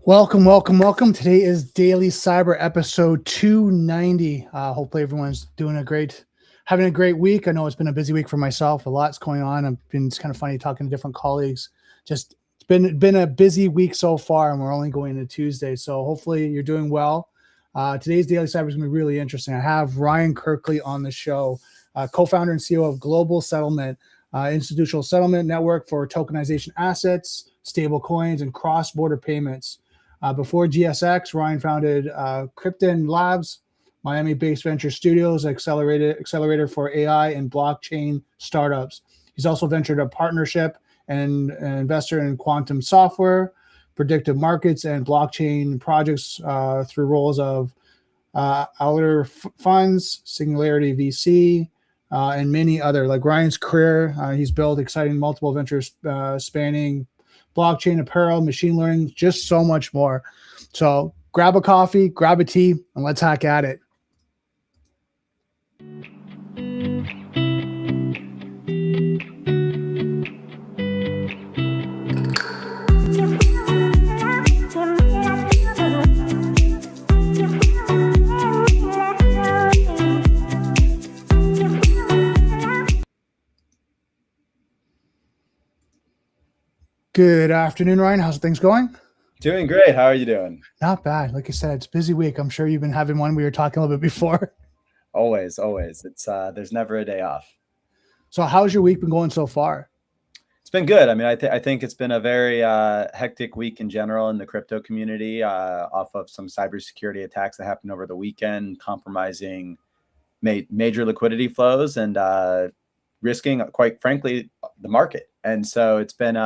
Welcome, welcome, welcome. Today is Daily Cyber episode 290. Hopefully everyone's having a great week. I know it's been a busy week for myself. A lot's going on. It's kind of funny talking to different colleagues. It's been a busy week so far, and we're only going into Tuesday. So hopefully you're doing well. Today's Daily Cyber is going to be really interesting. I have Ryan Kirkley on the show, co-founder and CEO of Global Settlement, institutional settlement network for tokenization assets, stable coins, and cross-border payments. Before GSX, Ryan founded Krypton Labs, Miami-based venture studios, accelerator for AI and blockchain startups. He's also ventured a partnership and an investor in quantum software, predictive markets, and blockchain projects through roles of Outer Funds, Singularity VC, and many other. Like Ryan's career, he's built exciting multiple ventures spanning blockchain, apparel, machine learning, just so much more. So grab a coffee, grab a tea, and let's hack at it. Good afternoon, Ryan. How's things going? Doing great. How are you doing? Not bad. Like I said, it's a busy week. I'm sure you've been having one. We were talking a little bit before. Always. It's there's never a day off. So how's your week been going so far? It's been good. I mean, I think it's been a very hectic week in general in the crypto community, off of some cybersecurity attacks that happened over the weekend, compromising major liquidity flows and risking, quite frankly, the market. And so it's been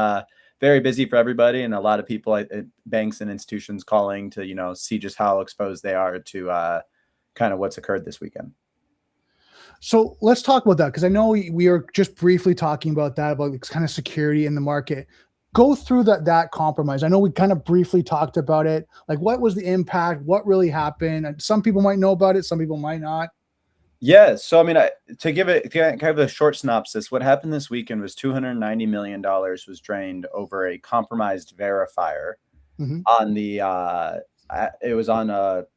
very busy for everybody, and a lot of people at banks and institutions calling to see just how exposed they are to kind of what's occurred this weekend. So let's talk about that, because I know we are just briefly talking about that, about kind of security in the market. Go through that compromise. I know we kind of briefly talked about it. Like, what was the impact? What really happened? And some people might know about it, some people might not. Yeah, so I mean, to give it kind of a short synopsis, what happened this weekend was $290 million was drained over a compromised verifier on the it was on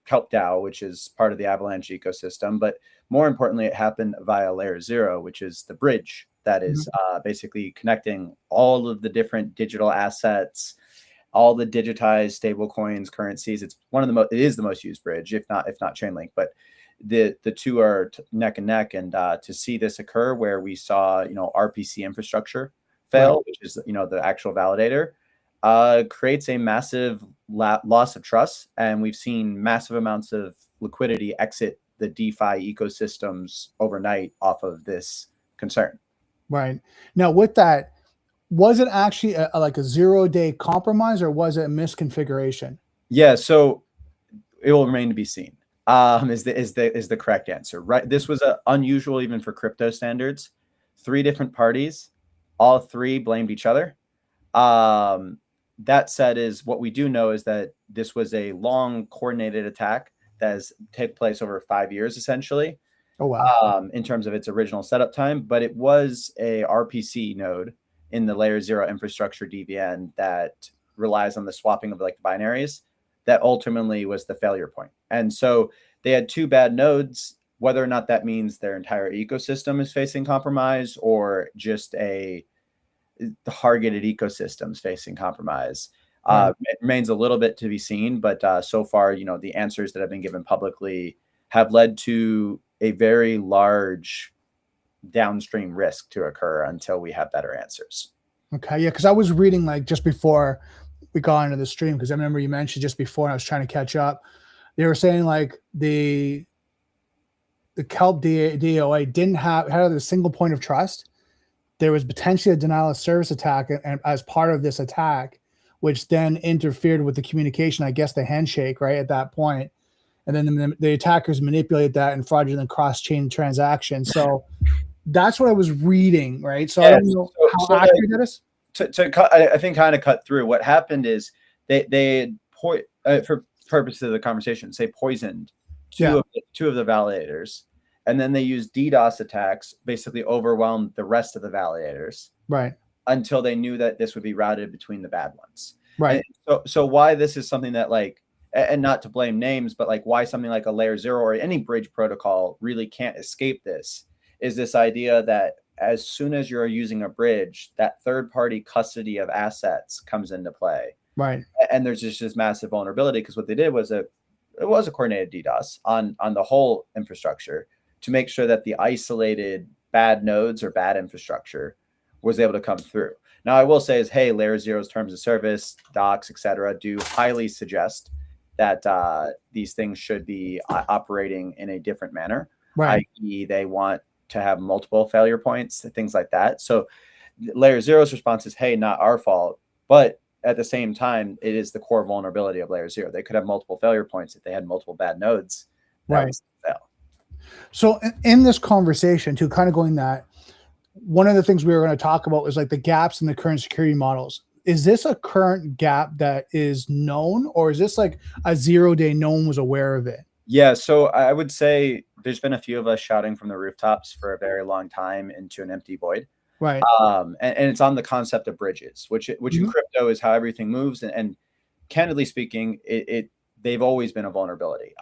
Kelp DAO, which is part of the Avalanche ecosystem. But more importantly, it happened via Layer 0, which is the bridge that is basically connecting all of the different digital assets, all the digitized stable coins, currencies. It's it is the most used bridge, if not Chainlink, but the two are neck and neck. And to see this occur, where we saw RPC infrastructure fail, which is the actual validator, creates a massive loss of trust, and we've seen massive amounts of liquidity exit the DeFi ecosystems overnight off of this concern. Right. Now, with that, was it actually like a 0-day compromise, or was it a misconfiguration? Yeah, so it will remain to be seen. Is the correct answer, right? This was unusual even for crypto standards. 3 different parties, all 3 blamed each other. That said, is what we do know is that this was a long coordinated attack that has taken place over 5 years, essentially. Oh, wow. In terms of its original setup time, but it was a RPC node in the Layer 0 infrastructure DVN that relies on the swapping of like the binaries that ultimately was the failure point. And so they had 2 bad nodes. Whether or not that means their entire ecosystem is facing compromise, or just the targeted ecosystems facing compromise, it remains a little bit to be seen. But so far, the answers that have been given publicly have led to a very large downstream risk to occur until we have better answers. Okay, yeah, because I was reading just before we got into the stream, because I remember you mentioned just before, and I was trying to catch up. They were saying the Kelp DOA didn't had a single point of trust. There was potentially a denial of service attack, and as part of this attack, which then interfered with the communication, I guess the handshake, right, at that point. And then the attackers manipulated that and fraudulent cross-chain transactions. So that's what I was reading, right? So I don't know how accurate that is. I think kind of cut through. What happened is they for purposes of the conversation, poisoned two of the validators, and then they used DDoS attacks, basically overwhelmed the rest of the validators, right, until they knew that this would be routed between the bad ones. Right. And so why this is something that like, and not to blame names, but like why something like a layer 0 or any bridge protocol really can't escape this is this idea that as soon as you're using a bridge, that third party custody of assets comes into play. Right. And there's just this massive vulnerability because what they did was it was a coordinated DDoS on the whole infrastructure to make sure that the isolated bad nodes or bad infrastructure was able to come through. Now, I will say is, hey, layer 0's terms of service, docs, etc., do highly suggest that these things should be operating in a different manner, Right. i.e., they want to have multiple failure points, things like that. So, layer 0's response is, hey, not our fault, but at the same time, it is the core vulnerability of layer 0. They could have multiple failure points if they had multiple bad nodes. That Right. would fail. So in this conversation, to kind of going that, one of the things we were going to talk about was like the gaps in the current security models. Is this a current gap that is known, or is this like a 0-day no one was aware of it? Yeah, so I would say there's been a few of us shouting from the rooftops for a very long time into an empty void. Right. And it's on the concept of bridges, which in crypto is how everything moves. And candidly speaking, they've always been a vulnerability.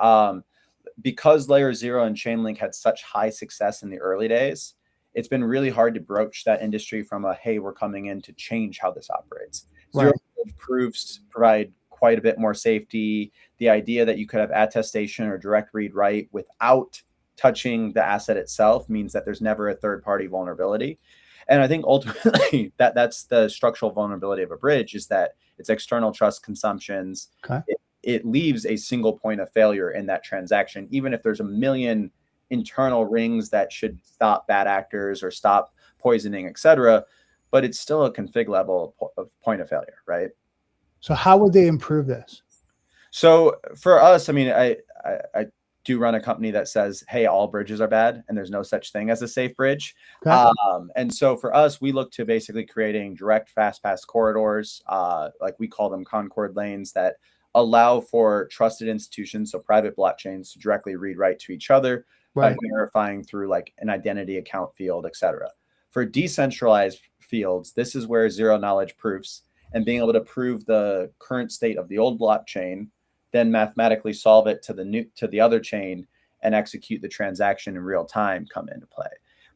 Because layer 0 and Chainlink had such high success in the early days, it's been really hard to broach that industry from a, hey, we're coming in to change how this operates. Right. Zero proofs provide quite a bit more safety. The idea that you could have attestation or direct read write without touching the asset itself means that there's never a third party vulnerability. And I think ultimately that's the structural vulnerability of a bridge, is that it's external trust consumptions. Okay. It leaves a single point of failure in that transaction, even if there's a million internal rings that should stop bad actors or stop poisoning, etc. But it's still a config level of point of failure, right? So how would they improve this? So for us, I mean, I do run a company that says, hey, all bridges are bad and there's no such thing as a safe bridge. Okay. And so for us, we look to basically creating direct fast pass corridors, like we call them Concord lanes, that allow for trusted institutions, so private blockchains, to directly read write to each other by verifying through like an identity account field, etc. For decentralized fields, this is where zero knowledge proofs and being able to prove the current state of the old blockchain, then mathematically solve it to the other chain and execute the transaction in real time come into play.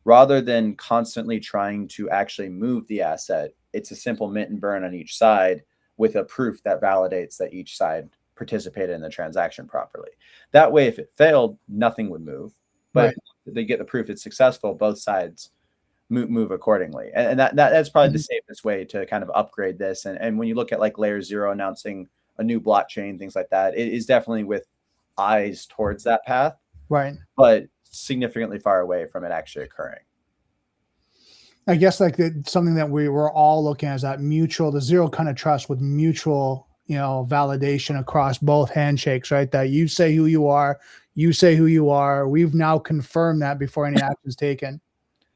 Rather than constantly trying to actually move the asset, it's a simple mint and burn on each side with a proof that validates that each side participated in the transaction properly. That way, if it failed, nothing would move. But if they get the proof it's successful, both sides move accordingly. And that's probably the safest way to kind of upgrade this. And when you look at like layer 0 announcing a new blockchain, things like that, it is definitely with eyes towards that path, but significantly far away from it actually occurring. I guess like something that we were all looking at is that the zero kind of trust with mutual, validation across both handshakes, right? That you say who you are, you say who you are. We've now confirmed that before any action is taken.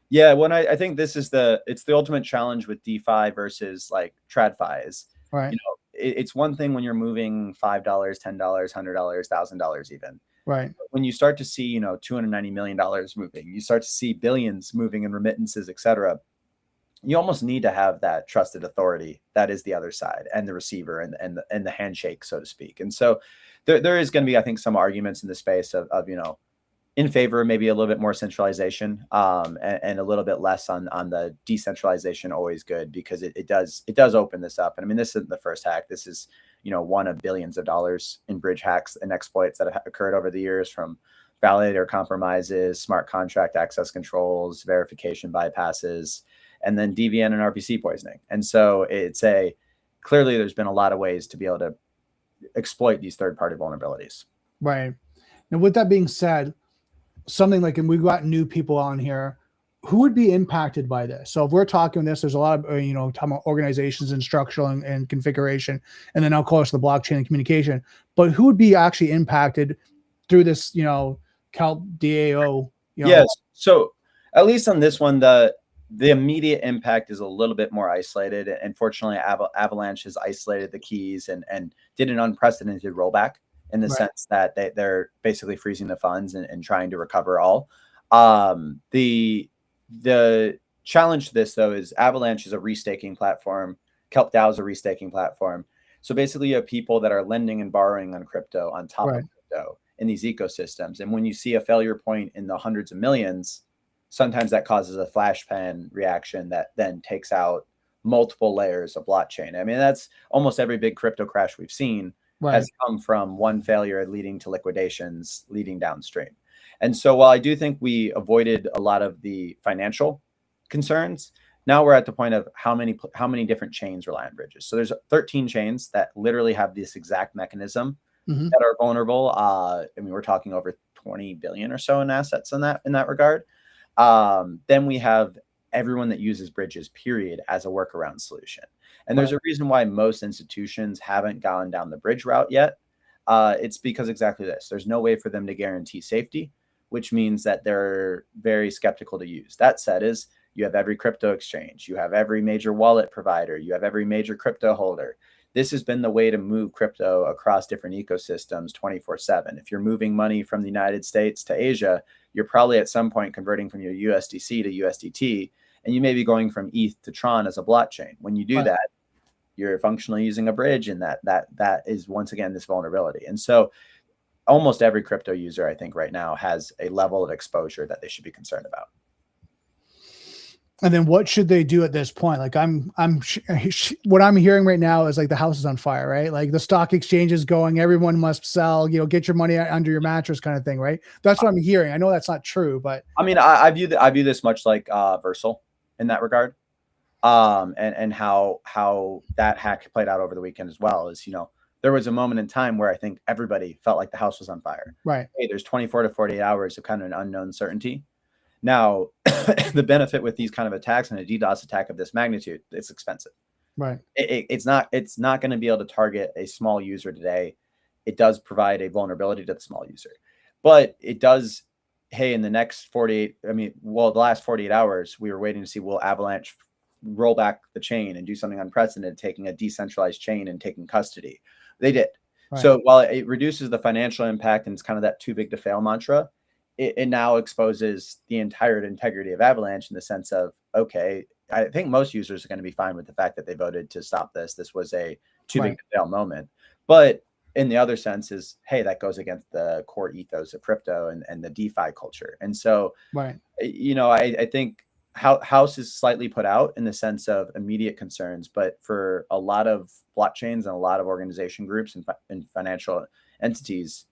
Yeah, when I think this is it's the ultimate challenge with DeFi versus like TradFi is, it's one thing when you're moving $5, $10, $100, $1,000 even. Right. When you start to see, $290 million moving, you start to see billions moving in remittances, etc. You almost need to have that trusted authority that is the other side and the receiver and the handshake, so to speak. And so there is going to be, I think, some arguments in the space of in favor, maybe a little bit more centralization and a little bit less on the decentralization. Always good, because it does open this up. And I mean, this isn't the first hack. This is, one of billions of dollars in bridge hacks and exploits that have occurred over the years, from validator compromises, smart contract access controls, verification bypasses, and then DVN and RPC poisoning. And so clearly there's been a lot of ways to be able to exploit these third-party vulnerabilities. Right. And with that being said, something like, and we've got new people on here, who would be impacted by this? So if we're talking this, there's a lot of, talking about organizations and structural and configuration, and then of course the blockchain and communication, but who would be actually impacted through this, Kelp DAO? Yes. So at least on this one, the immediate impact is a little bit more isolated. And fortunately, Avalanche has isolated the keys and did an unprecedented rollback in the sense that they're basically freezing the funds and trying to recover all. The challenge to this, though, is Avalanche is a restaking platform. Kelp DAO is a restaking platform. So basically, you have people that are lending and borrowing on crypto on top Right. of crypto in these ecosystems. And when you see a failure point in the hundreds of millions, sometimes that causes a flash pan reaction that then takes out multiple layers of blockchain. I mean, that's almost every big crypto crash we've seen Right. has come from one failure leading to liquidations leading downstream. And so while I do think we avoided a lot of the financial concerns, now we're at the point of how many different chains rely on bridges. So there's 13 chains that literally have this exact mechanism that are vulnerable. I mean, we're talking over 20 billion or so in assets in that regard. Then we have everyone that uses bridges, period, as a workaround solution. And there's a reason why most institutions haven't gone down the bridge route yet. It's because exactly this. There's no way for them to guarantee safety, which means that they're very skeptical to use. That said, is you have every crypto exchange, you have every major wallet provider, you have every major crypto holder. This has been the way to move crypto across different ecosystems 24/7. If you're moving money from the United States to Asia, you're probably at some point converting from your USDC to USDT, and you may be going from ETH to Tron as a blockchain. When you do that, you're functionally using a bridge, and that is once again this vulnerability. And so almost every crypto user, I think, right now has a level of exposure that they should be concerned about. And then what should they do at this point? Like what I'm hearing right now is like the house is on fire, right? Like the stock exchange is going, everyone must sell, get your money under your mattress kind of thing, right? That's what I'm hearing. I know that's not true, but I mean, I view this much like Versal in that regard. And how that hack played out over the weekend as well is, there was a moment in time where I think everybody felt like the house was on fire. Right. Hey, there's 24 to 48 hours of kind of an unknown certainty. Now, the benefit with these kind of attacks and a DDoS attack of this magnitude, it's expensive. Right. It's not going to be able to target a small user today. It does provide a vulnerability to the small user, but it does. Hey, in the next 48, the last 48 hours, we were waiting to see, will Avalanche roll back the chain and do something unprecedented, taking a decentralized chain and taking custody. They did. Right. So while it reduces the financial impact and it's kind of that too big to fail mantra, it now exposes the entire integrity of Avalanche in the sense of, okay, I think most users are going to be fine with the fact that they voted to stop this. This was a too big to fail moment. But in the other sense is, hey, that goes against the core ethos of crypto and the DeFi culture. And so, I think House is slightly put out in the sense of immediate concerns, but for a lot of blockchains and a lot of organization groups and financial entities,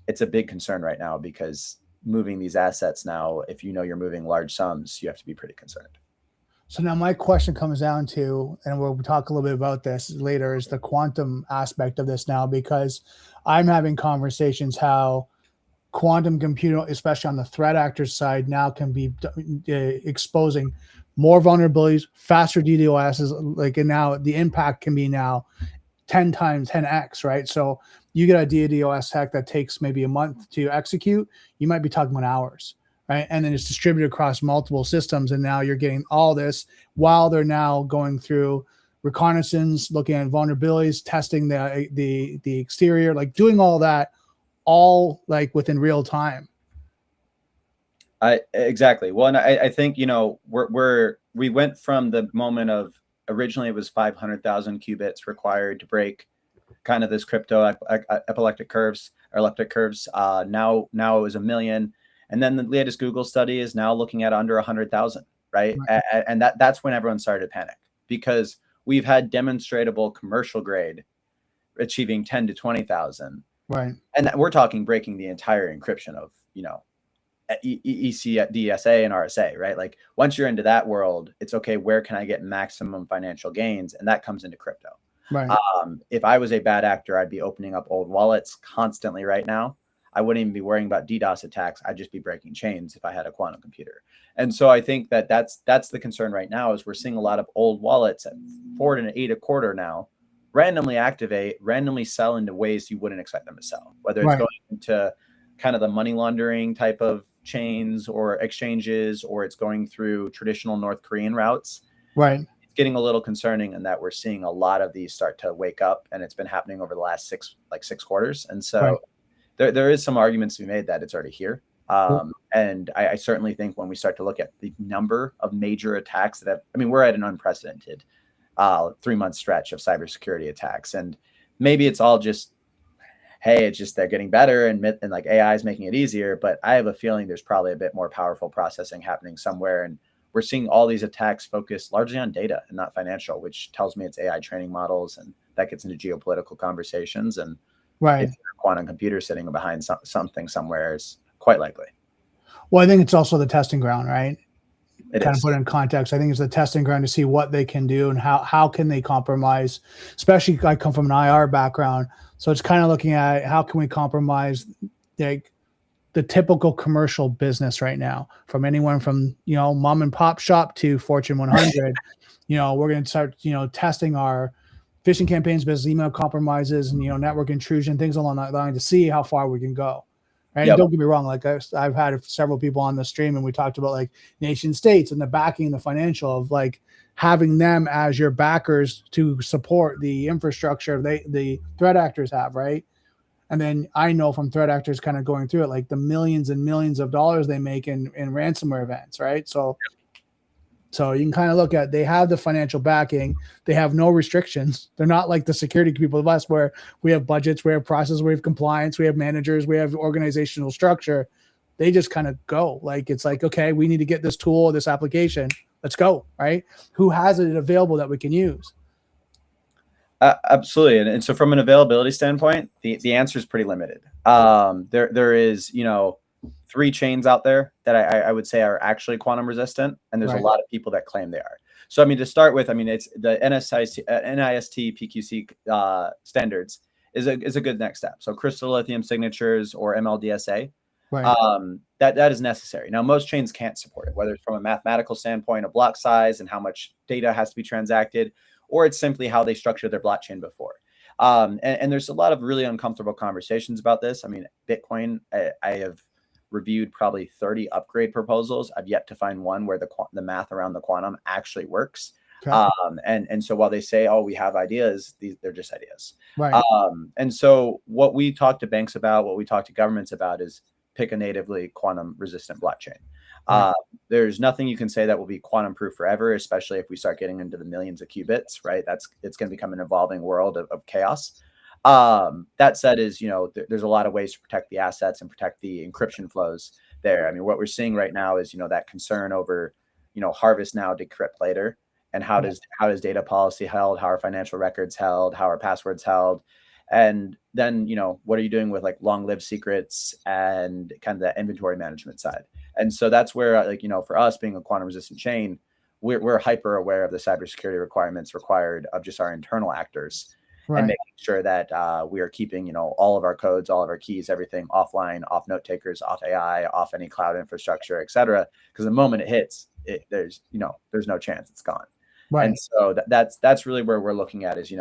it's a big concern right now because moving these assets now, if you're moving large sums, you have to be pretty concerned. So now my question comes down to, and we'll talk a little bit about this later, is the quantum aspect of this now, because I'm having conversations how quantum computing, especially on the threat actors side, now can be exposing more vulnerabilities, faster DDoSs, and now the impact can be now 10 times 10x, right? So you get a DDoS hack that takes maybe a month to execute, you might be talking about hours, right? And then it's distributed across multiple systems, and now you're getting all this while they're now going through reconnaissance, looking at vulnerabilities, testing the exterior, like doing all that, all like within real time. Exactly. Well, and I think we went from the moment of originally it was 500,000 qubits required to break kind of this crypto epileptic curves. Now it was 1 million, and then the latest Google study is now looking at under 100,000. Right, and that's when everyone started to panic because we've had demonstrable commercial grade achieving 10 to 20,000. Right. And we're talking breaking the entire encryption of, DSA and RSA, right? Like once you're into that world, it's okay, where can I get maximum financial gains? And that comes into crypto. Right. If I was a bad actor, I'd be opening up old wallets constantly right now. I wouldn't even be worrying about DDoS attacks. I'd just be breaking chains if I had a quantum computer. And so I think that's the concern right now is we're seeing a lot of old wallets at 4 to 8 a quarter now randomly activate, randomly sell into ways you wouldn't expect them to sell, whether it's going into kind of the money laundering type of chains or exchanges, or it's going through traditional North Korean routes. Right. It's getting a little concerning in that we're seeing a lot of these start to wake up, and it's been happening over the last 6 quarters. And so there is some arguments to be made that it's already here. And I certainly think when we start to look at the number of major attacks we're at an unprecedented 3-month stretch of cybersecurity attacks. And maybe it's all just, hey, it's just they're getting better and like AI is making it easier. But I have a feeling there's probably a bit more powerful processing happening somewhere. And we're seeing all these attacks focused largely on data and not financial, which tells me it's AI training models. And that gets into geopolitical conversations. And Right. if you're a quantum computer sitting behind something somewhere is quite likely. Well, I think it's also the testing ground, right? It kind is. of put it in context. I think it's the testing ground to see what they can do and how can they compromise. Especially, I come from an IR background, so it's kind of looking at how can we compromise like the typical commercial business right now, from anyone from mom and pop shop to Fortune 100. We're going to start testing our phishing campaigns, business email compromises, and network intrusion, things along that line to see how far we can go. Right? Yep. And don't get me wrong, like I've had several people on the stream and we talked about like nation states and the backing, the financial of like having them as your backers to support the infrastructure the threat actors have, right? And then I know from threat actors kind of going through it, like the millions and millions of dollars they make in ransomware events, right? So you can kind of look at, they have the financial backing, they have no restrictions. They're not like the security people of us where we have budgets, we have processes, we have compliance, we have managers, we have organizational structure. They just kind of go like, it's like, okay, we need to get this tool, this application, let's go, right? Who has it available that we can use? Absolutely. And so from an availability standpoint, the answer is pretty limited. There is, 3 chains out there that I would say are actually quantum resistant. And there's a lot of people that claim they are. So, I mean, to start with, I mean, it's the NIST PQC standards is a good next step. So crystal lithium signatures or MLDSA, that is necessary. Now, most chains can't support it, whether it's from a mathematical standpoint, a block size and how much data has to be transacted, or it's simply how they structured their blockchain before. And there's a lot of really uncomfortable conversations about this. I mean, Bitcoin, I have reviewed probably 30 upgrade proposals. I've yet to find one where the math around the quantum actually works. Okay. And so while they say, oh, we have ideas, they're just ideas. Right. And so what we talk to banks about, what we talk to governments about is pick a natively quantum resistant blockchain. Right. There's nothing you can say that will be quantum proof forever, especially if we start getting into the millions of qubits, right? It's going to become an evolving world of chaos. That said is, there's a lot of ways to protect the assets and protect the encryption flows there. I mean, what we're seeing right now is, that concern over, harvest now, decrypt later, and how does data policy held, how are financial records held, how are passwords held, and then, what are you doing with like long-lived secrets and kind of the inventory management side. And so that's where, like, for us being a quantum resistant chain, we're hyper aware of the cybersecurity requirements required of just our internal actors. Right. And making sure that we are keeping, all of our codes, all of our keys, everything offline, off note takers, off AI, off any cloud infrastructure, et cetera. Because the moment it hits, there's no chance it's gone. Right. And so that's really where we're looking at is,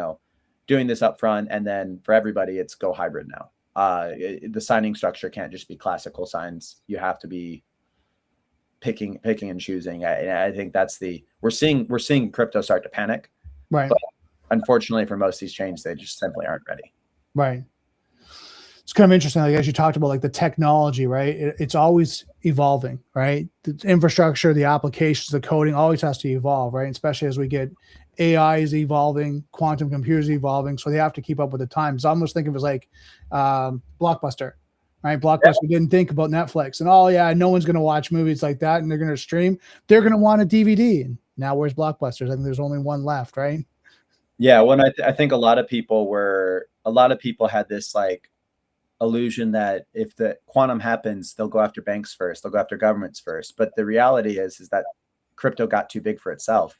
doing this up front. And then for everybody, it's go hybrid now. The signing structure can't just be classical signs. You have to be picking and choosing. I think that's we're seeing crypto start to panic. Right. But unfortunately, for most of these chains, they just simply aren't ready. Right. It's kind of interesting, like as you talked about, like the technology, right? It's always evolving, right? The infrastructure, the applications, the coding always has to evolve, right? Especially as we get AI is evolving, quantum computers evolving, so they have to keep up with the times. I almost think of it as like Blockbuster, right? Blockbuster didn't think about Netflix and no one's going to watch movies like that and they're going to stream. They're going to want a DVD. And now where's Blockbusters? I think there's only one left, right? Yeah, I think a lot of people had this like illusion that if the quantum happens, they'll go after banks first, they'll go after governments first. But the reality is that crypto got too big for itself.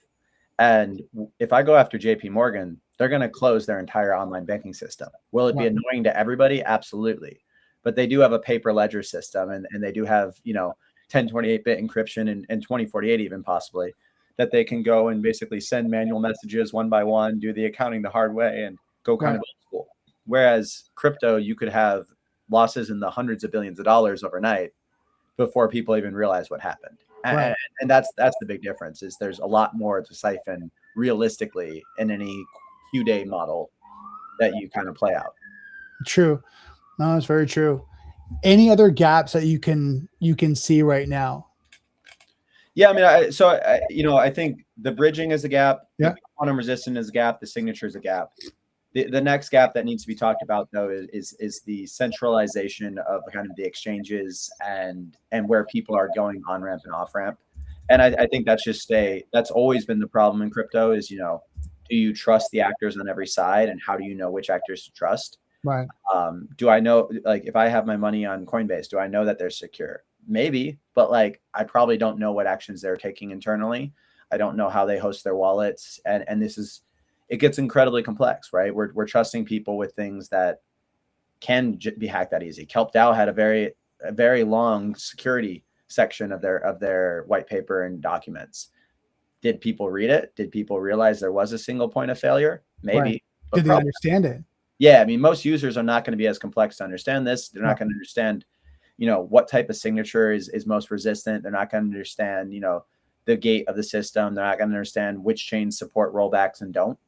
And if I go after JP Morgan, they're going to close their entire online banking system. Will it be annoying to everybody? Absolutely. But they do have a paper ledger system and they do have, 1028-bit encryption and 2048 even possibly, that they can go and basically send manual messages one by one, do the accounting the hard way and go kind of old school. Whereas crypto, you could have losses in the hundreds of billions of dollars overnight before people even realize what happened. And that's the big difference is there's a lot more to siphon realistically in any Q-day model that you kind of play out. True. No, it's very true. Any other gaps that you can see right now? Yeah, I mean, I think the bridging is a gap. Yeah. Quantum resistant is a gap. The signature is a gap. The next gap that needs to be talked about, though, is the centralization of kind of the exchanges and where people are going on ramp and off ramp. And I think that's always been the problem in crypto is, do you trust the actors on every side, and how do you know which actors to trust? Right. Do I know, like, if I have my money on Coinbase, do I know that they're secure? Maybe, but like, I probably don't know what actions they're taking internally. I don't know how they host their wallets. And it gets incredibly complex, right? We're trusting people with things that can be hacked that easy. Kelp DAO had a very long security section of their white paper and documents. Did people read it? Did people realize there was a single point of failure? Maybe. Right. Did they understand it? Yeah, I mean, most users are not going to be as complex to understand this. They're not going to understand, what type of signature is most resistant. They're not going to understand, the gate of the system. They're not going to understand which chains support rollbacks and don't.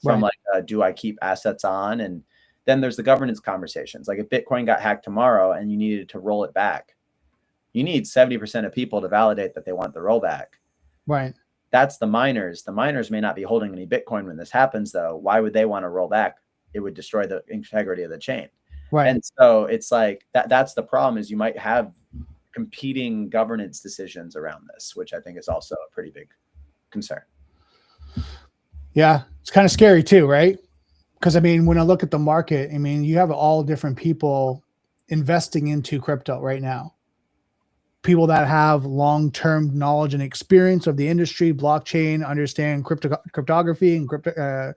From like, do I keep assets on? And then there's the governance conversations. Like, if Bitcoin got hacked tomorrow and you needed to roll it back, you need 70% of people to validate that they want the rollback. Right. That's the miners. The miners may not be holding any Bitcoin when this happens, though. Why would they want to roll back? It would destroy the integrity of the chain. Right. And so it's like that's the problem, is you might have competing governance decisions around this, which I think is also a pretty big concern. Yeah, it's kind of scary too, right? Because I mean, when I look at the market, I mean, you have all different people investing into crypto right now. People that have long-term knowledge and experience of the industry, blockchain, understand cryptography and crypto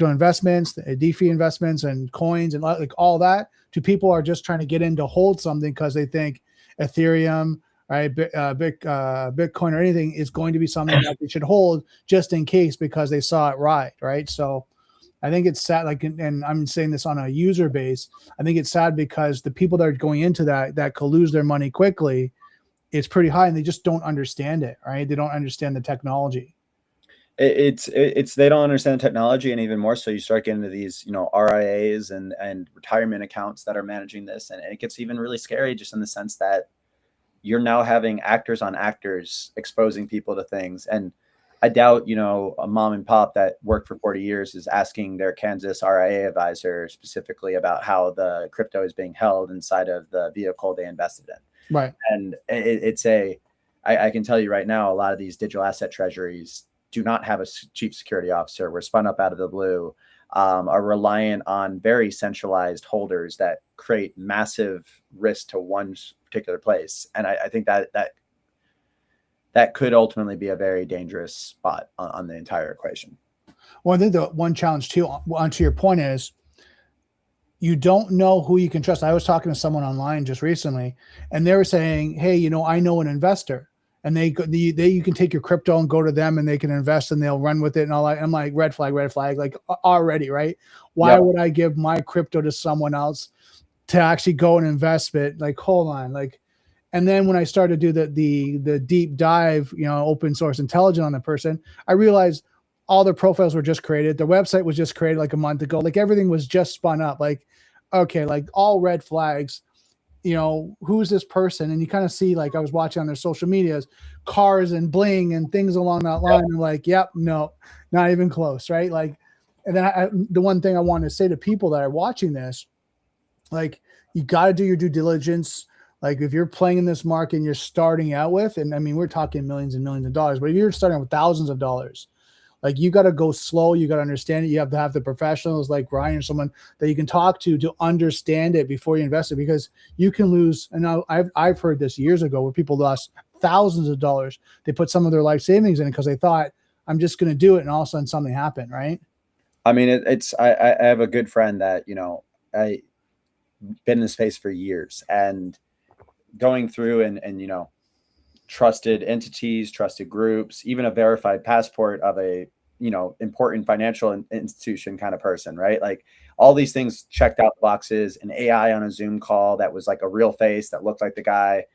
investments, DeFi investments and coins and like all that, to people are just trying to get in to hold something because they think Ethereum, right, Bitcoin or anything is going to be something that they should hold just in case because they saw it right? So I think it's sad, like, and I'm saying this on a user base, I think it's sad because the people that are going into that could lose their money quickly, it's pretty high, and they just don't understand it, right? They don't understand the technology. It's they don't understand the technology, and even more so, you start getting into these, RIAs and retirement accounts that are managing this, and it gets even really scary, just in the sense that you're now having actors on actors exposing people to things. And I doubt, a mom and pop that worked for 40 years is asking their Kansas RIA advisor specifically about how the crypto is being held inside of the vehicle they invested in. Right. And I can tell you right now, a lot of these digital asset treasuries do not have a chief security officer. We're spun up out of the blue, are reliant on very centralized holders that create massive risk to one particular place. And I think that could ultimately be a very dangerous spot on the entire equation. Well, I think the one challenge too, onto your point, is you don't know who you can trust. I was talking to someone online just recently, and they were saying, hey, I know an investor, and they you can take your crypto and go to them and they can invest and they'll run with it and all that. I'm like, red flag, like already, right? Why would I give my crypto to someone else to actually go and invest it? Like, hold on. Like, and then when I started to do the deep dive, open source intelligence on the person, I realized all their profiles were just created. Their website was just created like a month ago. Like, everything was just spun up. Like, okay, like all red flags. Who's this person? And you kind of see, like, I was watching on their social medias, cars and bling and things along that line. I'm like, yep, no, not even close, right? Like, and then the one thing I want to say to people that are watching this, like, you got to do your due diligence. Like, if you're playing in this market and you're starting out with, and I mean, we're talking millions and millions of dollars, but if you're starting with thousands of dollars, like, you got to go slow. You got to understand it. You have to have the professionals like Ryan or someone that you can talk to understand it before you invest it, because you can lose. And now I've heard this years ago where people lost thousands of dollars. They put some of their life savings in it because they thought, I'm just going to do it. And all of a sudden something happened. Right. I mean, I have a good friend that, I been in this space for years, and going through and trusted entities, trusted groups, even a verified passport of a, important financial institution kind of person, right? Like, all these things checked out boxes, an AI on a Zoom call that was like a real face that looked like the guy.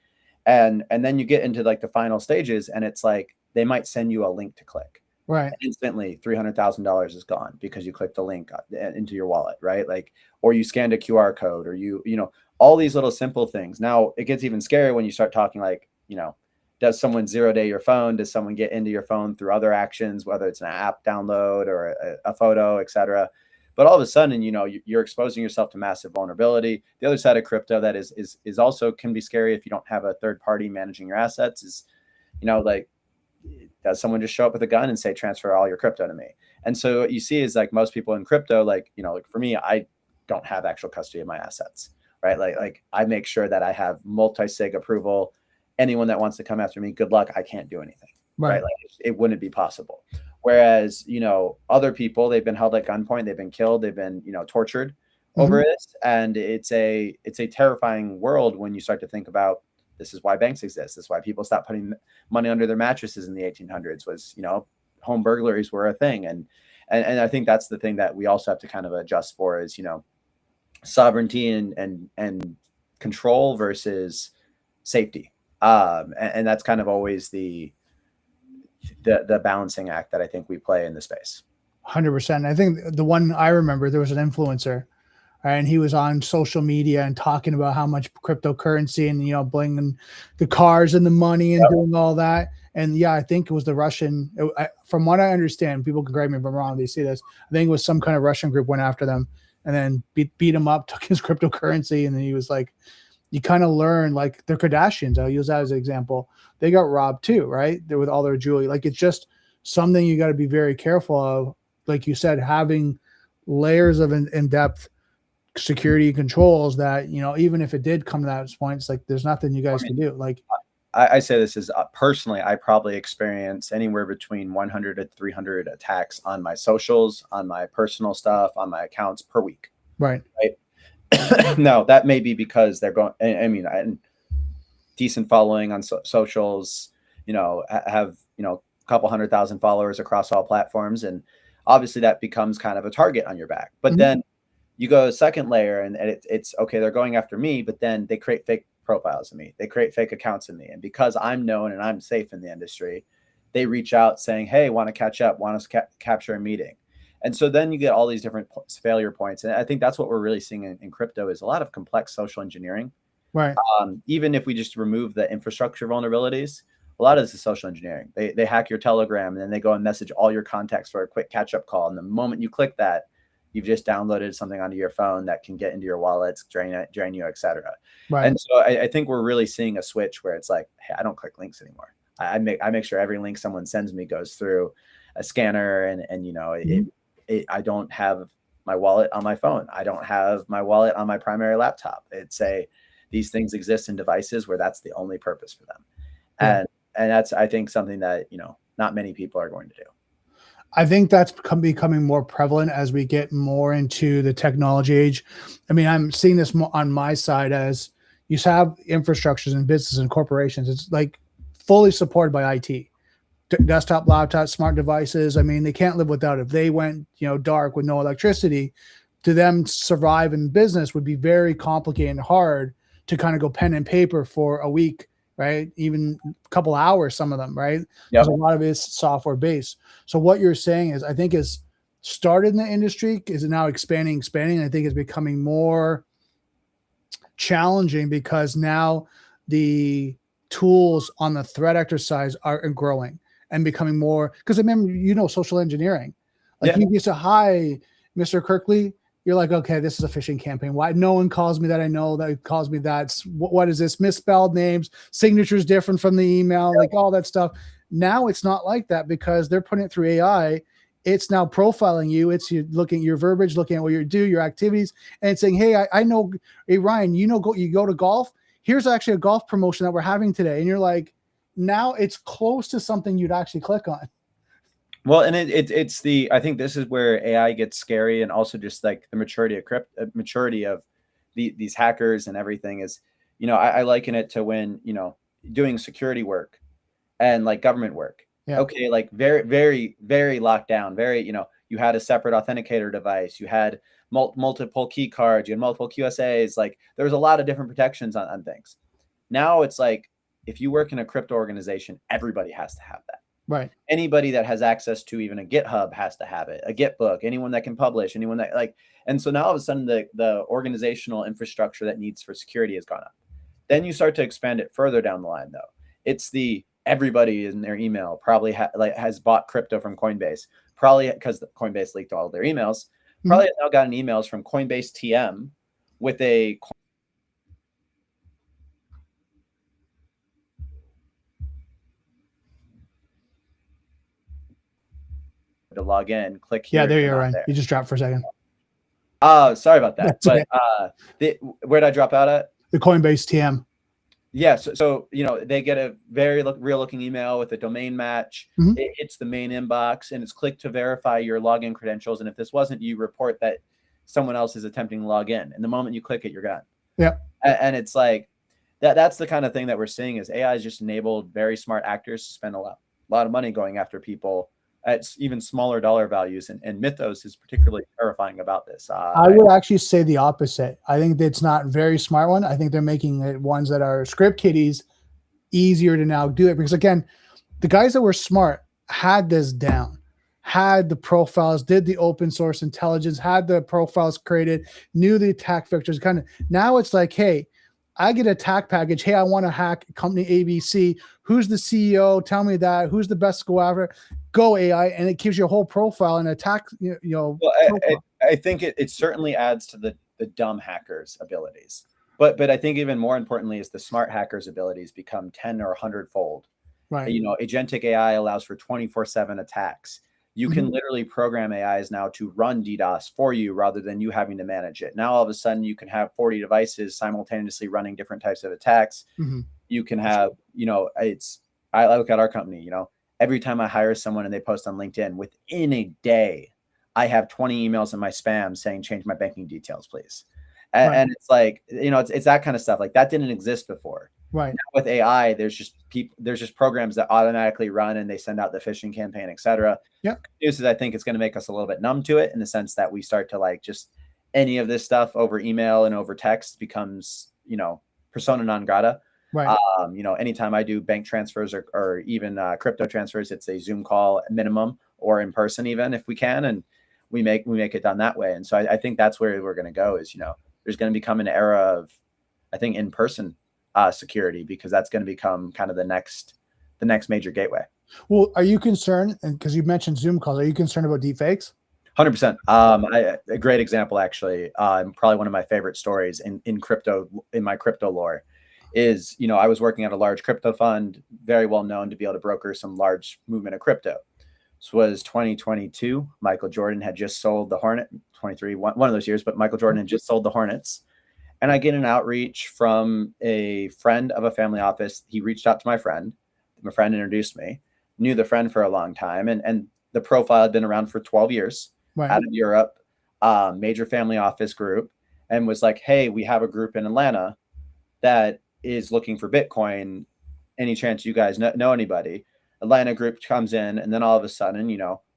And then you get into like the final stages, and it's like, they might send you a link to click. Right. Instantly, $300,000 is gone because you clicked the link into your wallet, right? Like, or you scanned a QR code, or all these little simple things. Now it gets even scarier when you start talking like, does someone 0-day your phone? Does someone get into your phone through other actions, whether it's an app download or a photo, etc.? But all of a sudden, you're exposing yourself to massive vulnerability. The other side of crypto that is also can be scary if you don't have a third party managing your assets is, like, does someone just show up with a gun and say, transfer all your crypto to me? And so what you see is like most people in crypto, like, like for me, I don't have actual custody of my assets, right? Like I make sure that I have multi-sig approval. Anyone that wants to come after me, good luck. I can't do anything, right? Like it wouldn't be possible. Whereas, other people, they've been held at gunpoint, they've been killed, they've been, tortured over this. And it's a terrifying world when you start to think about, this is why banks exist. This is why people stopped putting money under their mattresses in the 1800s was, home burglaries were a thing. And I think that's the thing that we also have to kind of adjust for is, sovereignty and control versus safety. And that's kind of always the balancing act that I think we play in the space. 100%. I think the one I remember, there was an influencer, right, and he was on social media and talking about how much cryptocurrency and, bringing the cars and the money and doing all that. And yeah, I think it was the Russian, from what I understand, people can correct me if I'm wrong, they see this. I think it was some kind of Russian group went after them and then beat him up, took his cryptocurrency. And then he was like, you kind of learn, like the Kardashians, I'll use that as an example. They got robbed too, right? With all their jewelry. Like it's just something you got to be very careful of. Like you said, having layers of in-depth security controls that, even if it did come to that point, it's like, there's nothing you guys can do. Like I say this is personally, I probably experience anywhere between 100 to 300 attacks on my socials, on my personal stuff, on my accounts per week. Right. Now that may be because they're going, and decent following on socials, have, a couple 100,000 followers across all platforms. And obviously that becomes kind of a target on your back, but then you go a second layer and it's okay. They're going after me, but then they create fake profiles of me. They create fake accounts of me. And because I'm known and I'm safe in the industry, they reach out saying, hey, want to catch up, want us to capture a meeting. And so then you get all these different failure points. And I think that's what we're really seeing in crypto is a lot of complex social engineering. Right. Even if we just remove the infrastructure vulnerabilities, a lot of this is social engineering. They hack your Telegram and then they go and message all your contacts for a quick catch-up call. And the moment you click that, you've just downloaded something onto your phone that can get into your wallets, drain you, et cetera. Right. And so I think we're really seeing a switch where it's like, hey, I don't click links anymore. I make sure every link someone sends me goes through a scanner and I don't have my wallet on my phone. I don't have my wallet on my primary laptop. These things exist in devices where that's the only purpose for them. Yeah. And that's, I think, something that, not many people are going to do. I think that's becoming more prevalent as we get more into the technology age. I mean, I'm seeing this more on my side as you have infrastructures and businesses and corporations. It's like fully supported by IT, desktop, laptop, smart devices. I mean, they can't live without it. If they went, dark with no electricity, to them survive in business would be very complicated and hard to kind of go pen and paper for a week, right? Even a couple hours, some of them, right? Because a lot of it is software based. So what you're saying is, I think is started in the industry, is now expanding. I think it's becoming more challenging because now the tools on the threat actor side are growing and becoming more, because remember, social engineering. Like you used to, hi, Mr. Kirkley. You're like, okay, this is a phishing campaign. Why no one calls me that? I know that it calls me that. What is this? Misspelled names, signatures different from the email, like all that stuff. Now it's not like that because they're putting it through AI. It's now profiling you. It's you looking at your verbiage, looking at what you do, your activities, and saying, hey, I know, hey, Ryan, you go to golf. Here's actually a golf promotion that we're having today. And you're like, now it's close to something you'd actually click on. Well, and I think this is where AI gets scary, and also just like the maturity of these hackers and everything is, I liken it to when, doing security work and like government work. Yeah. Okay. Like very, very, very locked down, very, you had a separate authenticator device, you had multiple key cards, you had multiple QSAs, like there was a lot of different protections on things. Now it's like, if you work in a crypto organization, everybody has to have that. Right. Anybody that has access to even a GitHub has to have it, a Git book, anyone that can publish, anyone that and so now all of a sudden the organizational infrastructure that needs for security has gone up. Then you start to expand it further down the line though. It's everybody in their email probably has bought crypto from Coinbase, probably because Coinbase leaked all of their emails, probably have now gotten emails from Coinbase TM with a to log in, click here. Yeah, there you're right. You just dropped for a second. Oh, sorry about that. That's okay. But where did I drop out at? The Coinbase TM. Yeah, so they get a very real looking email with a domain match. It hits the main inbox and it's click to verify your login credentials. And if this wasn't you, report that someone else is attempting to log in. And the moment you click it, you're gone. Yeah. And it's like that's the kind of thing that we're seeing is AI has just enabled very smart actors to spend a lot of money going after people at even smaller dollar values. And Mythos is particularly terrifying about this. I would actually say the opposite. I think that's not very smart one. I think they're making it ones that are script kiddies easier to now do it. Because again, the guys that were smart had this down, had the profiles, did the open source intelligence, had the profiles created, knew the attack vectors. Kind of now it's like, hey, I get an attack package. Hey, I want to hack company ABC. Who's the CEO? Tell me that. Who's the best to go after? Go AI, and it gives you a whole profile and attack. Well, I think it certainly adds to the dumb hackers' abilities, but I think even more importantly is the smart hackers' abilities become 10 or 100-fold. Right. Agentic AI allows for 24/7 attacks. You can literally program AIs now to run DDoS for you rather than you having to manage it. Now, all of a sudden, you can have 40 devices simultaneously running different types of attacks. You can have, I look at our company, every time I hire someone and they post on LinkedIn, within a day, I have 20 emails in my spam saying, change my banking details, please. And it's like, it's that kind of stuff. Like that didn't exist before. Right. Now with AI, there's just programs that automatically run and they send out the phishing campaign, et cetera. Yeah. News is I think it's going to make us a little bit numb to it in the sense that we start to like just any of this stuff over email and over text becomes, persona non grata. Right. Anytime I do bank transfers or even crypto transfers, it's a Zoom call minimum or in person even if we can. And we make it done that way. And so I think that's where we're going to go is, there's going to become an era of, I think, in-person security, because that's going to become kind of the next major gateway. Well, are you concerned? And because you mentioned Zoom calls, are you concerned about deepfakes? 100%. A great example, actually, probably one of my favorite stories in crypto, in my crypto lore, is I was working at a large crypto fund, very well known to be able to broker some large movement of crypto. This was 2022. Michael Jordan had just sold the Hornet. 23, one of those years, but Michael Jordan had just sold the Hornets. And I get an outreach from a friend of a family office. He reached out to my friend. My friend introduced me, knew the friend for a long time. And the profile had been around for 12 years out of Europe, major family office group, and was like, hey, we have a group in Atlanta that is looking for Bitcoin. Any chance you guys know anybody? Atlanta group comes in, and then all of a sudden,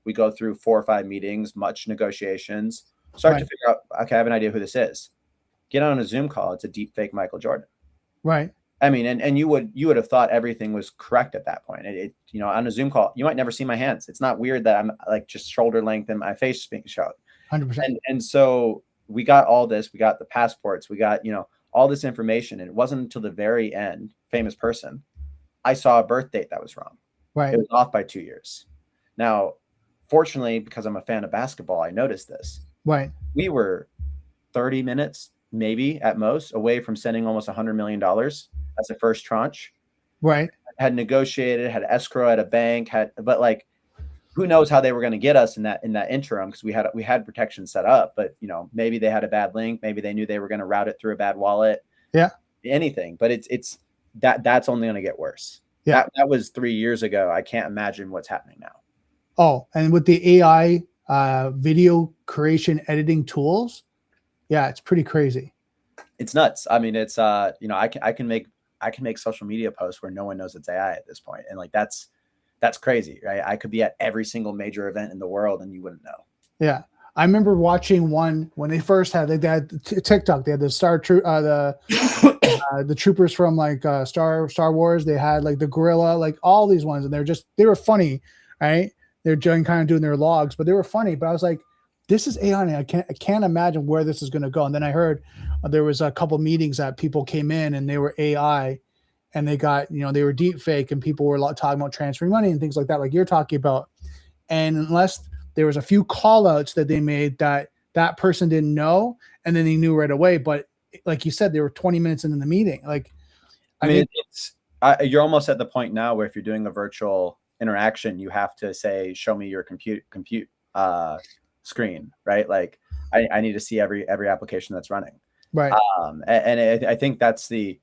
we go through 4 or 5 meetings, much negotiations, start to figure out, okay, I have an idea who this is. Get on a Zoom call. It's a deep fake Michael Jordan. Right. I mean, and you would have thought everything was correct at that point. On a Zoom call, you might never see my hands. It's not weird that I'm like just shoulder length and my face being showed. 100%. And so we got all this, we got the passports, we got, all this information. And it wasn't until the very end, famous person, I saw a birth date that was wrong. Right. It was off by 2 years. Now, fortunately, because I'm a fan of basketball, I noticed this. Right. We were 30 minutes, maybe at most, away from sending almost $100 million as a first tranche. Right. Had negotiated, had escrow at a bank, but like, who knows how they were going to get us in that interim, because we had protection set up, but maybe they had a bad link, maybe they knew they were going to route it through a bad wallet. Yeah. Anything, but it's that's only going to get worse. Yeah. That was 3 years ago. I can't imagine what's happening now. Oh, and with the AI video creation editing tools, yeah, it's pretty crazy. It's nuts. I mean, it's I can make social media posts where no one knows it's AI at this point, and like that's crazy, right? I could be at every single major event in the world and you wouldn't know. Yeah, I remember watching one when they first had TikTok. They had the troopers from like Star Wars. They had like the gorilla, like all these ones, and they were funny, right? They're kind of doing their logs, but they were funny. But I was like, this is AI. I can't imagine where this is going to go. And then I heard there was a couple meetings that people came in and they were AI, and they got they were deep fake, and people were talking about transferring money and things like that, like you're talking about. And unless there was a few call outs that they made that that person didn't know, and then he knew right away. But like you said, they were 20 minutes into the meeting. Like, I mean, you're almost at the point now where if you're doing a virtual interaction, you have to say, show me your compute screen, right? Like I need to see every application that's running. Right. I think that's the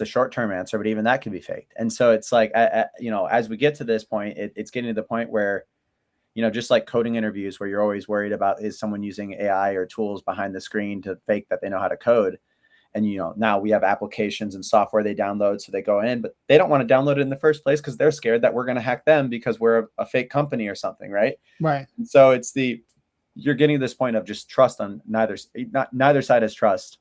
short-term answer, but even that can be faked. And so it's like, as we get to this point, it's getting to the point where, just like coding interviews where you're always worried about, is someone using AI or tools behind the screen to fake that they know how to code? And, now we have applications and software they download. So they go in, but they don't want to download it in the first place because they're scared that we're going to hack them because we're a fake company or something. Right. Right. And so you're getting to this point of just trust on neither side has trust.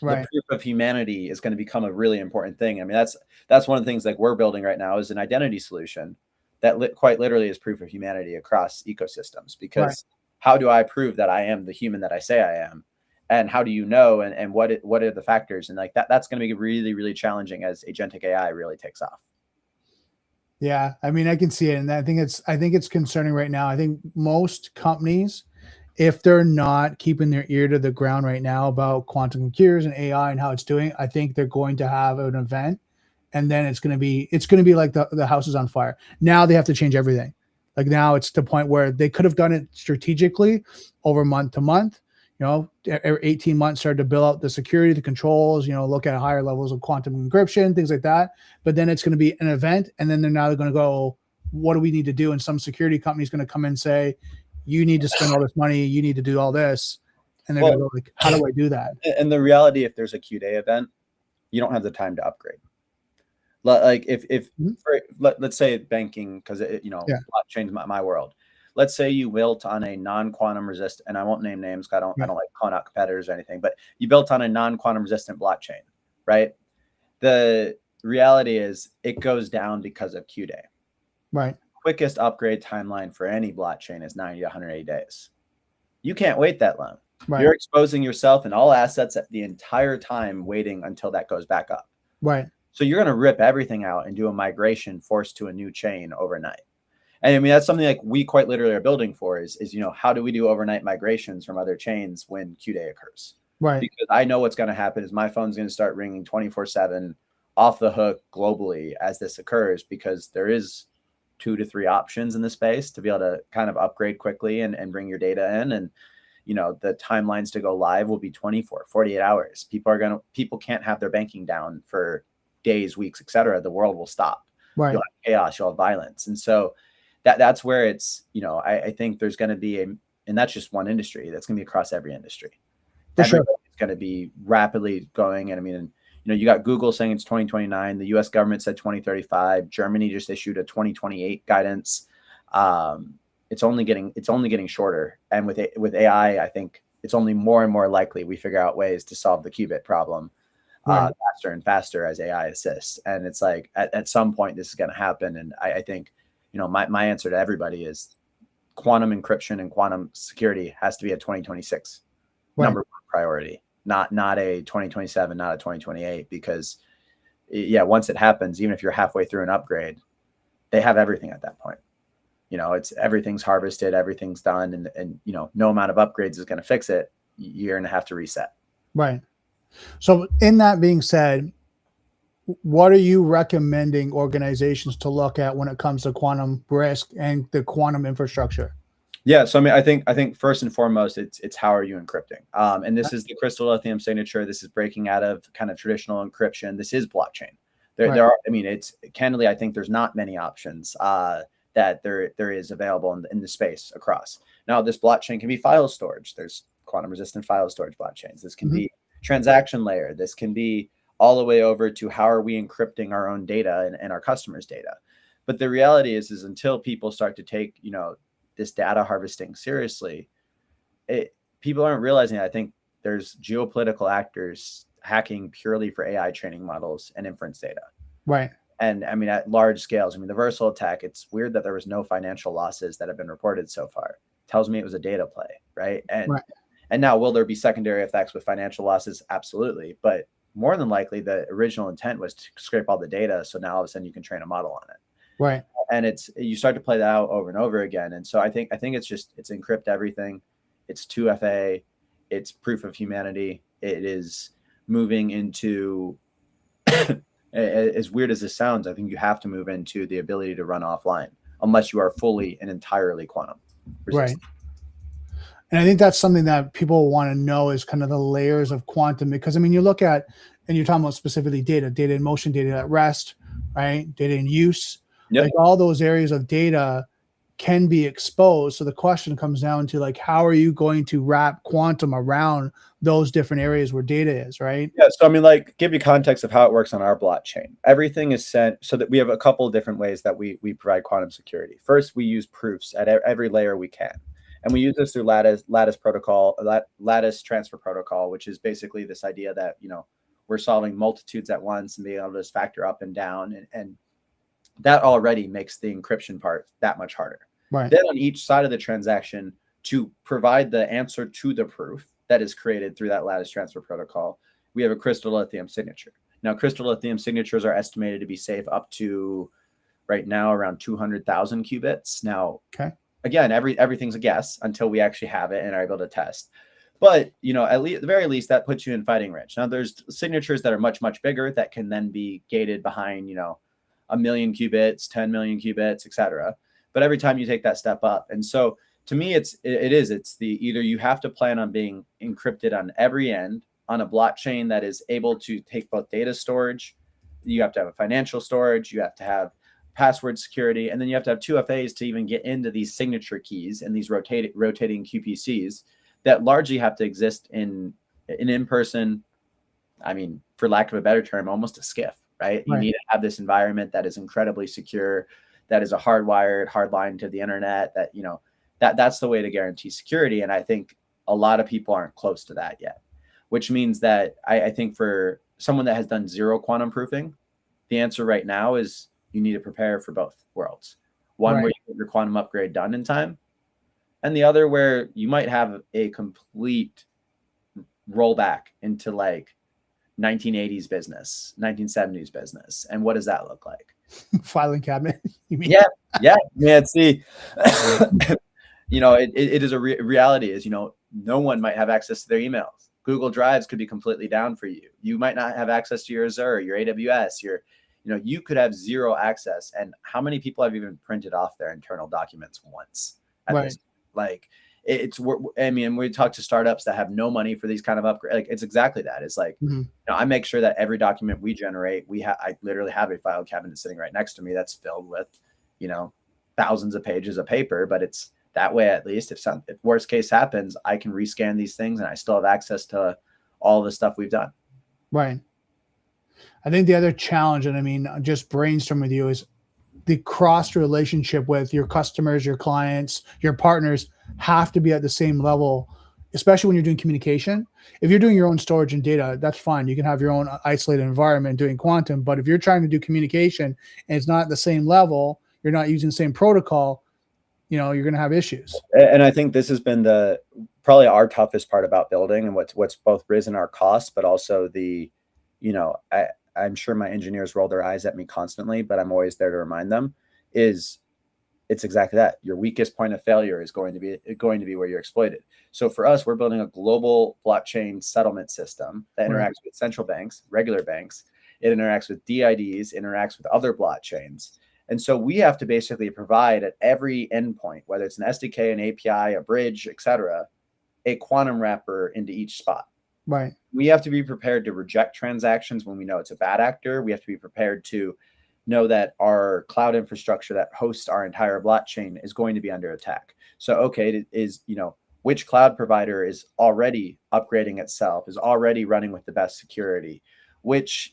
Right. The proof of humanity is going to become a really important thing. I mean, that's one of the things like we're building right now is an identity solution that quite literally is proof of humanity across ecosystems, because how do I prove that I am the human that I say I am? And how do you know? And what are the factors? And like that's going to be really, really challenging as agentic AI really takes off. Yeah. I mean, I can see it. And I think it's concerning right now. I think most companies, if they're not keeping their ear to the ground right now about quantum computers and AI and how it's doing, I think they're going to have an event, and then it's going to be like the house is on fire. Now they have to change everything. Like now it's to the point where they could have done it strategically over month to month. Every 18 months started to build out the security, the controls, look at higher levels of quantum encryption, things like that. But then it's going to be an event, and then they're now going to go, what do we need to do? And some security company is going to come in and say, you need to spend all this money, you need to do all this. And they're going to go like, how do I do that? And the reality, if there's a Q-Day event, you don't have the time to upgrade. Like let's say banking, because blockchain's my world. Let's say you built on a non-quantum resistant, and I won't name names because I don't like calling out competitors or anything, but you built on a non-quantum resistant blockchain, right? The reality is it goes down because of Q-Day. Right. Quickest upgrade timeline for any blockchain is 90 to 180 days. You can't wait that long. Right. You're exposing yourself and all assets at the entire time waiting until that goes back up. Right. So you're going to rip everything out and do a migration forced to a new chain overnight. And I mean, that's something like we quite literally are building for is how do we do overnight migrations from other chains when Q-Day occurs? Right. Because I know what's going to happen is my phone's going to start ringing 24/7 off the hook globally as this occurs, because there is 2 to 3 options in the space to be able to kind of upgrade quickly and bring your data in. And, the timelines to go live will be 24, 48 hours. People can't have their banking down for days, weeks, et cetera. The world will stop. Right. You'll have chaos, you'll have violence. And so that's where it's, I think there's going to be and that's just one industry. That's going to be across every industry. Everybody's going to be rapidly going. And I mean, you got Google saying it's 2029. The US government said 2035. Germany just issued a 2028 guidance. It's only getting shorter. And with AI, I think it's only more and more likely we figure out ways to solve the qubit problem faster and faster as AI assists. And it's like at some point this is going to happen. And I think, my answer to everybody is quantum encryption and quantum security has to be a 2026 number one priority, not a 2027, not a 2028, because once it happens, even if you're halfway through an upgrade, they have everything at that point. It's everything's harvested, everything's done, and no amount of upgrades is going to fix it. You're going to have to reset. Right. So in that being said, what are you recommending organizations to look at when it comes to quantum risk and the quantum infrastructure? Yeah, so I mean, I think first and foremost, it's how are you encrypting? And this is the crystal lithium signature. This is breaking out of kind of traditional encryption. This is blockchain. There are. I mean, it's candidly, I think there's not many options that there is available in the space across. Now, this blockchain can be file storage. There's quantum resistant file storage blockchains. This can be transaction layer. This can be all the way over to how are we encrypting our own data and our customers' data. But the reality is until people start to take, this data harvesting seriously, people aren't realizing that. I think there's geopolitical actors hacking purely for AI training models and inference data. Right. And I mean, at large scales, I mean, the Versal attack, it's weird that there was no financial losses that have been reported so far. Tells me it was a data play, right? And now, will there be secondary effects with financial losses? Absolutely. But more than likely, the original intent was to scrape all the data. So now all of a sudden you can train a model on it. Right. And you start to play that out over and over again. And so I think it's encrypt everything. it's 2FA, it's proof of humanity. It is moving into, as weird as this sounds, I think you have to move into the ability to run offline unless you are fully and entirely quantum resistant. Right. And I think that's something that people want to know is kind of the layers of quantum, because I mean, you look at, and you're talking about specifically data in motion, data at rest, right? Data in use, Yep. like all those areas of data can be exposed. So the question comes down to like, how are you going to wrap quantum around those different areas where data is, right? Yeah. So I mean, like, give you context of how it works on our blockchain. Everything is sent so that we have a couple of different ways that we provide quantum security. First, we use proofs at every layer we can. And we use this through lattice protocol, lattice transfer protocol, which is basically this idea that, you know, we're solving multitudes at once and being able to just factor up and down. And that already makes the encryption part that much harder. Right. Then on each side of the transaction, to provide the answer to the proof that is created through that lattice transfer protocol, we have a crystal lithium signature. Now, crystal lithium signatures are estimated to be safe up to right now around 200,000 qubits. Now, okay. Again, everything's a guess until we actually have it and are able to test. But, you know, at the very least, that puts you in fighting range. Now, there's signatures that are much, much bigger that can then be gated behind, you know, 1 million qubits, 10 million qubits, etc. But every time you take that step up. And so to me, it's the either you have to plan on being encrypted on every end on a blockchain that is able to take both data storage, you have to have a financial storage, you have to have password security, and then you have to have 2FAs to even get into these signature keys and these rotating QPCs that largely have to exist in person. I mean, for lack of a better term, almost a SCIF, right? You need to have this environment that is incredibly secure, that is a hardwired, hard line to the internet, that, you know, that's the way to guarantee security. And I think a lot of people aren't close to that yet, which means that I think for someone that has done zero quantum proofing, the answer right now is you need to prepare for both worlds. One where you get your quantum upgrade done in time, and the other where you might have a complete rollback into like 1980s business, 1970s business. And what does that look like? Filing cabinet. You mean? Yeah. See, you know, it is a reality is, you know, no one might have access to their emails. Google Drives could be completely down for you. You might not have access to your Azure, your AWS, you know, you could have zero access. And how many people have even printed off their internal documents once? Like I mean, we talk to startups that have no money for these kind of upgrades. Like, it's exactly that. It's like, you know, I make sure that every document we generate, I literally have a file cabinet sitting right next to me that's filled with, you know, thousands of pages of paper, but it's that way. At least if worst case happens, I can rescan these things and I still have access to all the stuff we've done. Right. I think the other challenge, and I mean, just brainstorm with you, is the cross relationship with your customers, your clients, your partners have to be at the same level, especially when you're doing communication. If you're doing your own storage and data, that's fine. You can have your own isolated environment doing quantum. But if you're trying to do communication and it's not at the same level, you're not using the same protocol, you know, you're going to have issues. And I think this has been probably our toughest part about building, and what's both risen our costs, but also the, you know, I'm sure my engineers roll their eyes at me constantly, but I'm always there to remind them, it's exactly that. Your weakest point of failure is going to be where you're exploited. So for us, we're building a global blockchain settlement system that interacts with central banks, regular banks. It interacts with DIDs, interacts with other blockchains. And so we have to basically provide at every endpoint, whether it's an SDK, an API, a bridge, et cetera, a quantum wrapper into each spot. Right. We have to be prepared to reject transactions when we know it's a bad actor. We have to be prepared to know that our cloud infrastructure that hosts our entire blockchain is going to be under attack. So, okay, it is, you know, which cloud provider is already upgrading itself, is already running with the best security, which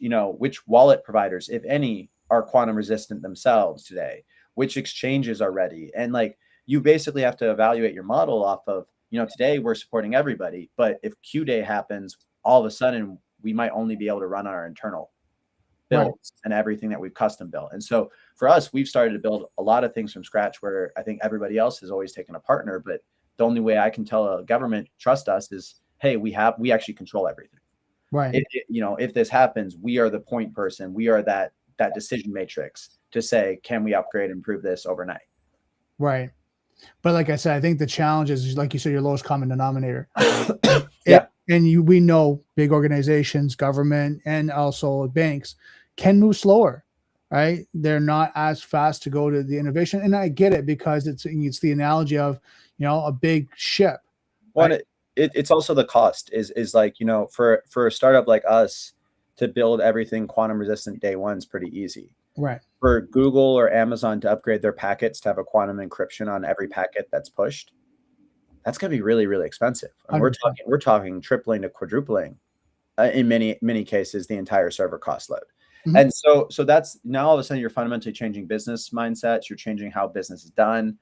wallet providers, if any, are quantum resistant themselves today, which exchanges are ready. And like, you basically have to evaluate your model off of, you know, today we're supporting everybody, but if Q day happens, all of a sudden we might only be able to run our internal builds and everything that we've custom built. And so for us, we've started to build a lot of things from scratch, where I think everybody else has always taken a partner. But the only way I can tell a government trust us is, hey, we actually control everything. Right. You know, if this happens, we are the point person. We are that decision matrix to say, can we upgrade and improve this overnight? Right. But like I said, I think the challenge is, like you said, your lowest common denominator. Yeah. We know big organizations, government, and also banks can move slower, right? They're not as fast to go to the innovation. And I get it, because it's the analogy of, a big ship. Well, Right? it's also the cost is like, for a startup like us to build everything quantum resistant day one is pretty easy. Right. For Google or Amazon to upgrade their packets to have a quantum encryption on every packet that's pushed, that's going to be really, really expensive. And we're talking tripling to quadrupling, in many cases, the entire server cost load. Mm-hmm. And so that's now all of a sudden you're fundamentally changing business mindsets. You're changing how business is done,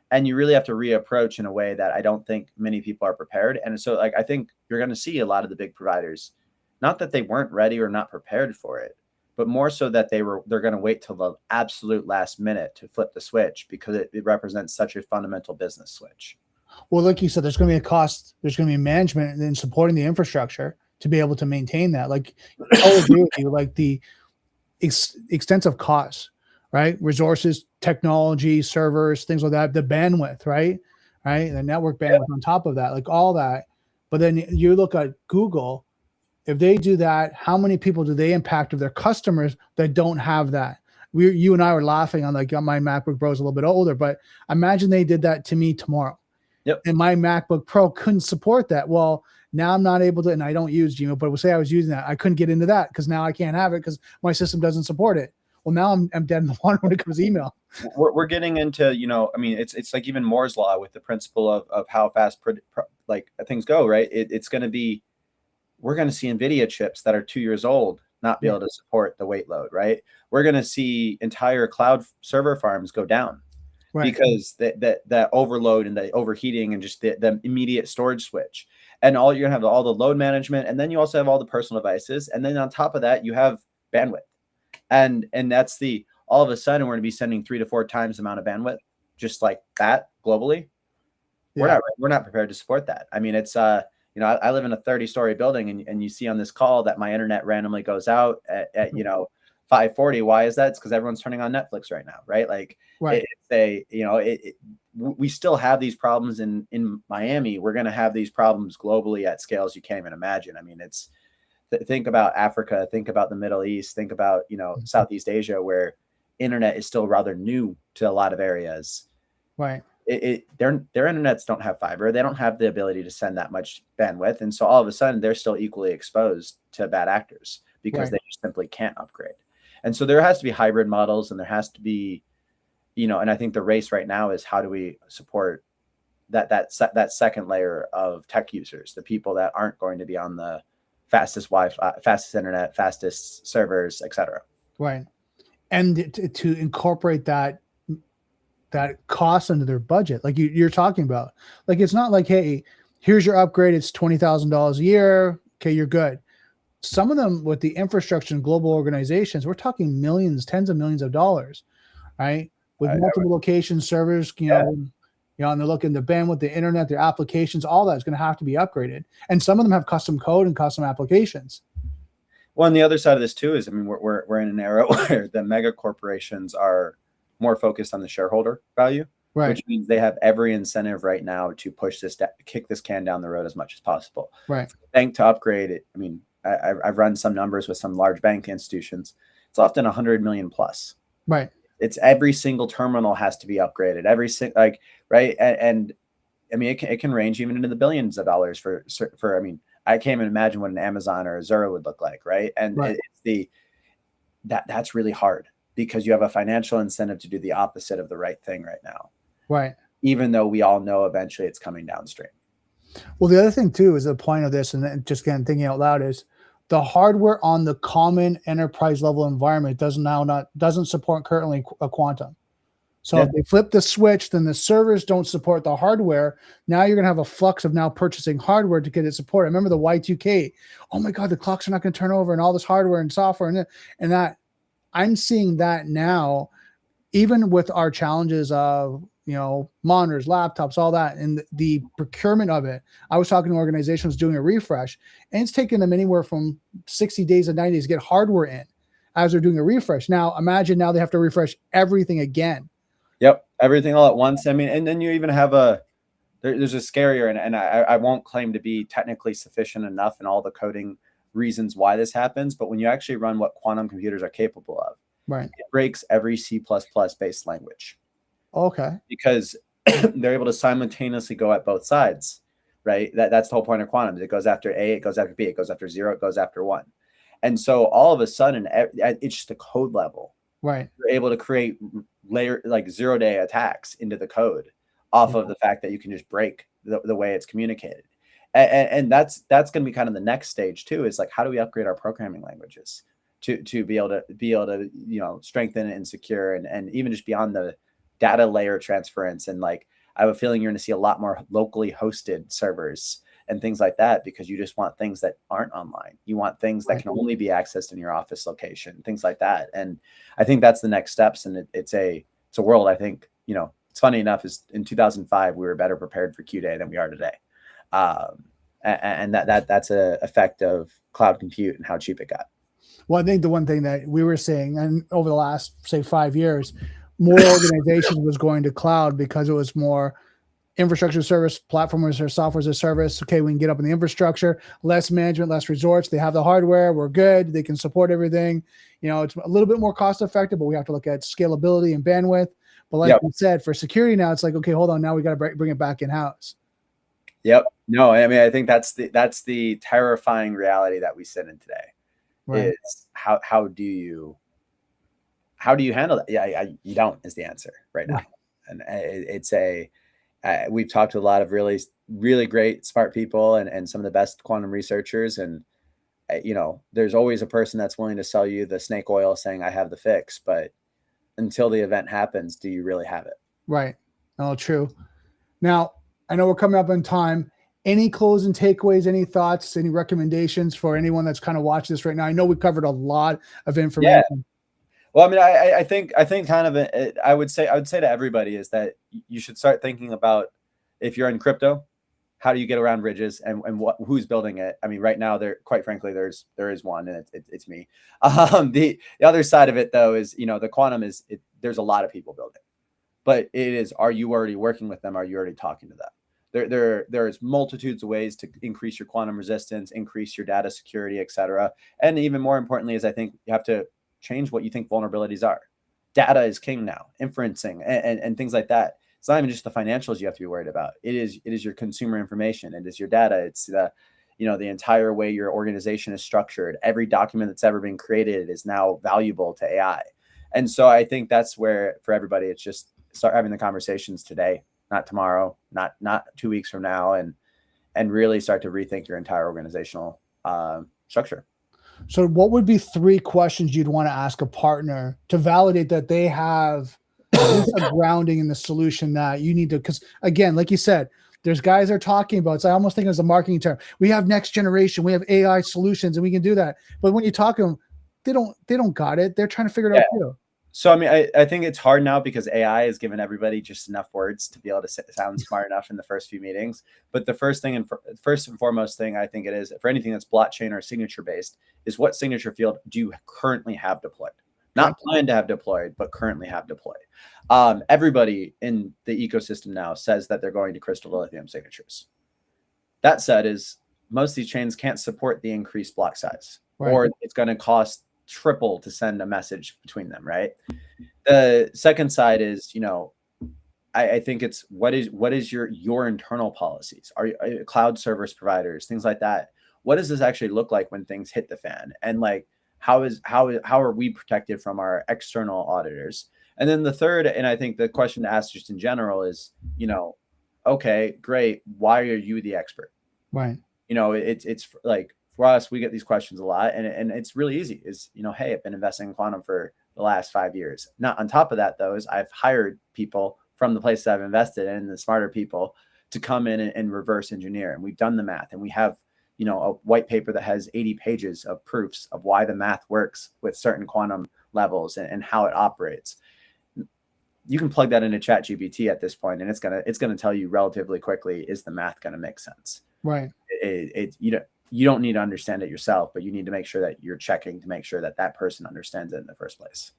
and you really have to reapproach in a way that I don't think many people are prepared. And so, like, I think you're going to see a lot of the big providers, not that they weren't ready or not prepared for it, but more so that they're going to wait till the absolute last minute to flip the switch, because it represents such a fundamental business switch. Well, like you said, there's going to be a cost. There's going to be management and supporting the infrastructure to be able to maintain that. Like, I agree with you. Like the extensive costs, right? Resources, technology, servers, things like that. The bandwidth, right? The network bandwidth on top of that, like all that. But then you look at Google. If they do that, how many people do they impact of their customers that don't have that? You and I were laughing on, like, my MacBook Pro is a little bit older, but imagine they did that to me tomorrow. Yep. And my MacBook Pro couldn't support that. Well, now I'm not able to, and I don't use Gmail, but we'll say I was using that. I couldn't get into that because now I can't have it because my system doesn't support it. Well, now I'm dead in the water when it comes to email. We're getting into, I mean, it's like even Moore's law with the principle of how fast like things go, right? It's going to be, we're going to see NVIDIA chips that are 2 years old not be able to support the weight load, right? We're going to see entire cloud server farms go down. Right. Because that overload and the overheating and just the immediate storage switch, and you're gonna have all the load management, and then you also have all the personal devices, and then on top of that you have bandwidth, and that's all of a sudden we're gonna be sending 3 to 4 times the amount of bandwidth just like that globally. Yeah. We're not prepared to support that. I mean, it's I live in a 30-story building, and you see on this call that my internet randomly goes out at 5:40. Why is that? It's because everyone's turning on Netflix right now, right? Like, right. We still have these problems in Miami. We're going to have these problems globally at scales you can't even imagine. I mean, think about Africa, think about the Middle East, think about Southeast Asia, where internet is still rather new to a lot of areas. Right. Their internets don't have fiber. They don't have the ability to send that much bandwidth, and so all of a sudden they're still equally exposed to bad actors because they just simply can't upgrade. And so there has to be hybrid models, and there has to be, and I think the race right now is how do we support that second layer of tech users, the people that aren't going to be on the fastest Wi-Fi, fastest internet, fastest servers, et cetera. Right. And to incorporate that cost into their budget, like you're talking about. Like, it's not like, hey, here's your upgrade, it's $20,000 a year. Okay, you're good. Some of them with the infrastructure and global organizations, we're talking millions, tens of millions of dollars, right? With multiple locations, servers, and they're looking the bandwidth, the internet, their applications, all that is going to have to be upgraded. And some of them have custom code and custom applications. Well, and the other side of this too is, I mean, we're in an era where the mega corporations are more focused on the shareholder value, right? Which means they have every incentive right now to push kick this can down the road as much as possible. Right. For the bank to upgrade it. I mean, I've run some numbers with some large bank institutions. It's often 100 million plus. Right. It's every single terminal has to be upgraded. Right. And I mean, it can range even into the billions of dollars for. I mean, I can't even imagine what an Amazon or a Zura would look like. Right. And that's really hard because you have a financial incentive to do the opposite of the right thing right now. Right. Even though we all know eventually it's coming downstream. Well, the other thing too is the point of this, and just again thinking out loud, is the hardware on the common enterprise level environment doesn't support currently a quantum. So if they flip the switch, then the servers don't support the hardware. Now you're going to have a flux of now purchasing hardware to get it support. I remember the Y2K. Oh my God, the clocks are not going to turn over, and all this hardware and software and that. I'm seeing that now, even with our challenges of monitors, laptops, all that, and the procurement of it. I was talking to organizations doing a refresh, and it's taking them anywhere from 60 days to 90 days to get hardware in as they're doing a refresh. Now, imagine now they have to refresh everything again. Yep. everything all at once. I mean, and then you even have there's a scarier, and I won't claim to be technically sufficient enough in all the coding reasons why this happens, but when you actually run what quantum computers are capable of, Right. it breaks every C++ based language. Okay. Because they're able to simultaneously go at both sides, right? That's the whole point of quantum. It goes after A, it goes after B, it goes after 0, it goes after 1. And so all of a sudden, it's just a code level. Right. You're able to create like 0-day attacks into the code off of the fact that you can just break the way it's communicated. And that's going to be kind of the next stage too, is like, how do we upgrade our programming languages to be able to strengthen and secure and even just beyond the data layer transference. And like, I have a feeling you're going to see a lot more locally hosted servers and things like that, because you just want things that aren't online. You want things that can only be accessed in your office location, things like that. And I think that's the next steps. And it's a world, I think, it's funny enough, is in 2005, we were better prepared for Q-Day than we are today. And that's a effect of cloud compute and how cheap it got. Well, I think the one thing that we were seeing, and over the last, say, 5 years, more organizations was going to cloud because it was more infrastructure service, platform as a software as a service. Okay, we can get up in the infrastructure, less management, less resorts. They have the hardware. We're good. They can support everything. It's a little bit more cost effective, but we have to look at scalability and bandwidth. But like you said, for security now, it's like, okay, hold on. Now we got to bring it back in house. Yep. No, I mean, I think that's the terrifying reality that we sit in today. Right. Is how do you handle that? Yeah, you don't is the answer right now. And it's we've talked to a lot of really, really great, smart people and some of the best quantum researchers. And, there's always a person that's willing to sell you the snake oil saying, I have the fix. But until the event happens, do you really have it? Right. Oh, true. Now, I know we're coming up on time. Any closing takeaways, any thoughts, any recommendations for anyone that's kind of watching this right now? I know we covered a lot of information. Yeah. Well, I mean, I think kind of I would say to everybody is that you should start thinking about, if you're in crypto, how do you get around bridges and who's building it? I mean, right now quite frankly, there is one, and it's me. The other side of it though is, the quantum there's a lot of people building, but it is, are you already working with them? Are you already talking to them? There's multitudes of ways to increase your quantum resistance, increase your data security, et cetera. And even more importantly is, I think you have to change what you think vulnerabilities are. Data is king now, inferencing and things like that. It's not even just the financials you have to be worried about. It is your consumer information. It is your data. It's the entire way your organization is structured. Every document that's ever been created is now valuable to AI. And so I think that's where, for everybody, it's just start having the conversations today, not tomorrow, not 2 weeks from now, and really start to rethink your entire organizational structure. So what would be 3 questions you'd want to ask a partner to validate that they have a grounding in the solution that you need to? Because again, like you said, there's guys that are talking about, so I almost think as a marketing term, we have next generation, we have AI solutions, and we can do that. But when you talk to them, they don't got it. They're trying to figure it out too. So, I mean, I think it's hard now because AI has given everybody just enough words to be able to sound smart enough in the first few meetings. But the first and foremost thing I think it is, for anything that's blockchain or signature based, is what signature field do you currently have deployed? Not plan to have deployed, but currently have deployed. Everybody in the ecosystem now says that they're going to crystal lithium signatures. That said, is most of these chains can't support the increased block size, or it's going to cost triple to send a message between them, right? The second side is, I think it's what is your internal policies? Are you cloud service providers, things like that? What does this actually look like when things hit the fan? And like, how are we protected from our external auditors? And then the third, and I think the question to ask just in general is, okay, great. Why are you the expert? Right. It's like, for us, we get these questions a lot, and it's really easy. Is, hey, I've been investing in quantum for the last 5 years. Now, on top of that, though, is I've hired people from the places I've invested in, the smarter people, to come in and reverse engineer. And we've done the math, and we have, a white paper that has 80 pages of proofs of why the math works with certain quantum levels and how it operates. You can plug that into ChatGPT at this point, and it's gonna tell you relatively quickly, is the math gonna make sense? Right. You don't need to understand it yourself, but you need to make sure that you're checking to make sure that person understands it in the first place.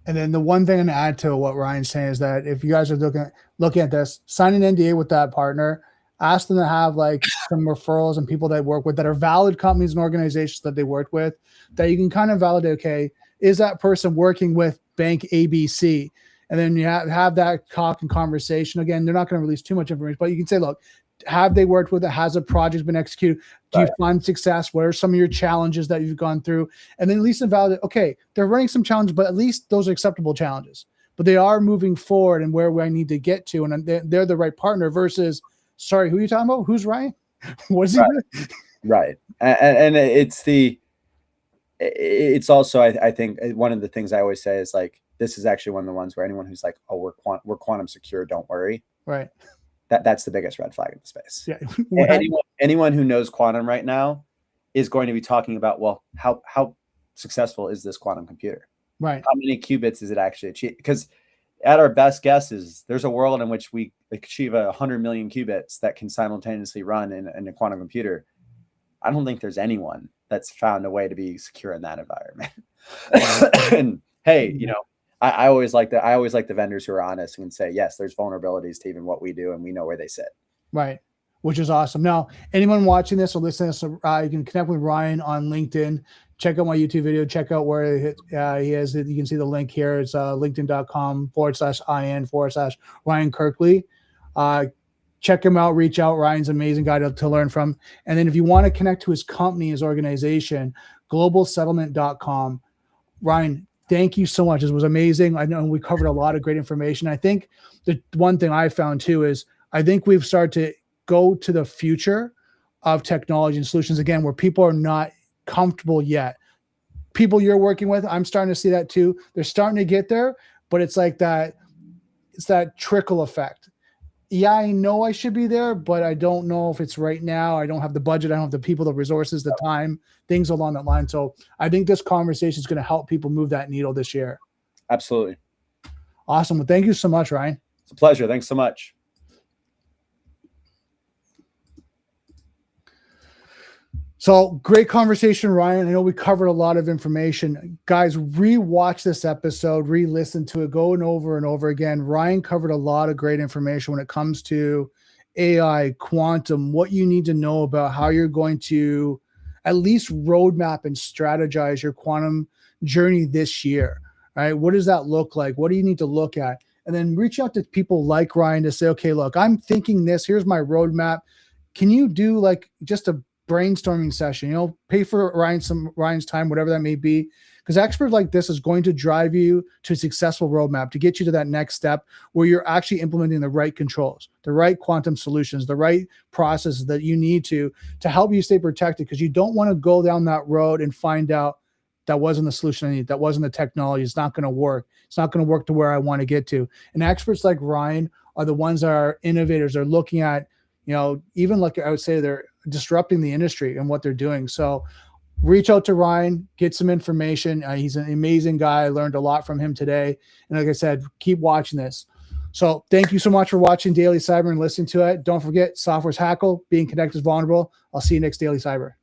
And then the one thing to add to what Ryan's saying is that if you guys are looking at this, sign an NDA with that partner, ask them to have like some referrals and people they work with that are valid companies and organizations that they work with, that you can kind of validate, okay, is that person working with bank ABC? And then you have that talk and conversation. Again, they're not going to release too much information, but you can say, look, have they worked with it? Has a project been executed? Do you find success? What are some of your challenges that you've gone through? And then at least validate, okay, they're running some challenges, but at least those are acceptable challenges. But they are moving forward and where I need to get to, and they're the right partner versus, sorry, who are you talking about? Who's Ryan? What is he doing? Right. And it's also, I think one of the things I always say is like, this is actually one of the ones where anyone who's like, oh, we're quantum secure, don't worry. Right. That's the biggest red flag in the space. Yeah. Anyone who knows quantum right now is going to be talking about, well, how successful is this quantum computer? Right. How many qubits is it actually achieve? Because at our best guesses, there's a world in which we achieve 100 million qubits that can simultaneously run in a quantum computer. I don't think there's anyone that's found a way to be secure in that environment. And hey, you know, I always like the vendors who are honest and say, yes, there's vulnerabilities to even what we do, and we know where they sit. Right. Which is awesome. Now, anyone watching this or listening to this, you can connect with Ryan on LinkedIn. Check out my YouTube video. Check out where he is. You can see the link here. It's linkedin.com/in/Ryan Kirkley. Check him out. Reach out. Ryan's an amazing guy to learn from. And then if you want to connect to his company, his organization, globalsettlement.com. Ryan, thank you so much. This was amazing. I know we covered a lot of great information. I think the one thing I found too is I think we've started to go to the future of technology and solutions again, where people are not comfortable yet. People you're working with, I'm starting to see that too. They're starting to get there, but it's like that. It's that trickle effect. Yeah, I know I should be there, but I don't know if it's right now. I don't have the budget. I don't have the people, the resources, the time, things along that line. So I think this conversation is going to help people move that needle this year. Absolutely. Awesome. Well, thank you so much, Ryan. It's a pleasure. Thanks so much. So great conversation, Ryan. I know we covered a lot of information. Guys, re-watch this episode, re-listen to it, going over and over again. Ryan covered a lot of great information when it comes to AI, quantum, what you need to know about how you're going to at least roadmap and strategize your quantum journey this year, right? What does that look like? What do you need to look at? And then reach out to people like Ryan to say, okay, look, I'm thinking this. Here's my roadmap. Can you do like just a brainstorming session, you know, pay for Ryan's time, whatever that may be, because experts like this is going to drive you to a successful roadmap to get you to that next step where you're actually implementing the right controls, the right quantum solutions, the right processes that you need to help you stay protected, because you don't want to go down that road and find out that wasn't the solution I need, that wasn't the technology, it's not going to work. It's not going to work to where I want to get to. And experts like Ryan are the ones that are innovators. They're looking at, you know, even like I would say they're disrupting the industry and what they're doing. So reach out to Ryan, get some information. He's an amazing guy. I learned a lot from him today. And like I said, keep watching this. So thank you so much for watching Daily Cyber and listening to it. Don't forget, software's hackable, being connected is vulnerable. I'll see you next Daily Cyber.